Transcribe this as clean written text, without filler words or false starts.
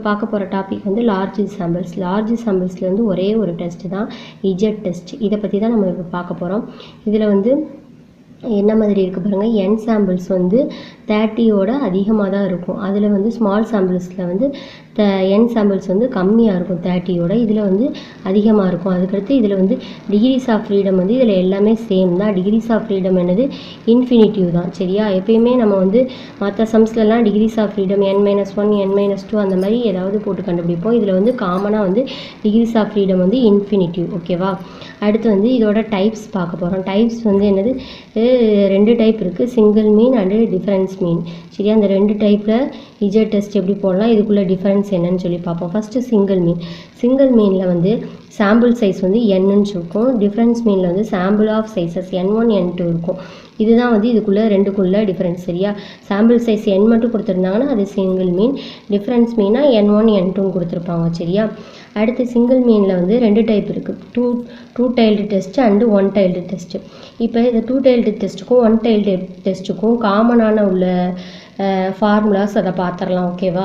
பார்க்க போகிற டாபிக் வந்து லார்ஜ் சாம்பிள்ஸில் வந்து ஒரே ஒரு டெஸ்ட்டு தான் இஜெட் டெஸ்ட். இதை பற்றி தான் நம்ம இப்போ பார்க்க போகிறோம். இதில் வந்து என்ன மாதிரி இருக்குது பாருங்கள். என் சாம்பிள்ஸ் வந்து 30யோட அதிகமாக தான் இருக்கும். அதில் வந்து ஸ்மால் சாம்பிள்ஸில் வந்து என் சாம்பிள்ஸ் வந்து கம்மியாக இருக்கும் 30யோட, இதில் வந்து அதிகமாக இருக்கும். அதுக்கடுத்து இதில் வந்து டிகிரிஸ் ஆஃப் ஃப்ரீடம் வந்து இதில் எல்லாமே சேம் தான். டிகிரிஸ் ஆஃப் ஃப்ரீடம் என்னது இன்ஃபினிட்டிவ் தான். சரியா? எப்பயுமே நம்ம வந்து மற்ற சம்ஸ்லலாம் decrease of freedom n-1 n-2 அந்த மாதிரி ஏதாவது போட்டு கண்டுபிடிப்போம். இதில் வந்து காமனாக வந்து டிகிரிஸ் ஆஃப் ஃப்ரீடம் வந்து இன்ஃபினிட்டிவ். ஓகேவா? அடுத்து வந்து இதோட டைப்ஸ் பார்க்க போகிறோம். டைப்ஸ் வந்து என்னது, 2 டைப் இருக்குது, சிங்கிள் மீன் அண்டு டிஃபரன்ஸ் மீன். சரியா? அந்த 2 டைப்பில் இஜெட் டெஸ்ட் எப்படி போடலாம், இதுக்குள்ளே டிஃபரன்ஸ் என்னன்னு சொல்லி பார்ப்போம். ஃபஸ்ட்டு சிங்கிள் மீனில் வந்து சாம்பிள் சைஸ் வந்து என்னன்னு இருக்கும். டிஃபரன்ஸ் மீனில் வந்து sample of sizes n1 n2 இருக்கும். இதுதான் வந்து இதுக்குள்ளே ரெண்டுக்குள்ளே டிஃபரன்ஸ். சரியா? சாம்பிள் சைஸ் n மட்டும் கொடுத்துருந்தாங்கன்னா அது சிங்கிள் மீன், டிஃபரன்ஸ் மீனாக n1 n2ன்னு கொடுத்துருப்பாங்க. சரியா? அடுத்து சிங்கிள் மீனில் வந்து 2 டைப் இருக்குது, two tailed test and 1 tailed test. இப்போ இந்த 2 டைல்டு டெஸ்ட்டுக்கும் 1 டைல்டு டெஸ்ட்டுக்கும் காமனான உள்ள ஃபார்முலாஸ் அதை பார்த்துடலாம். ஓகேவா?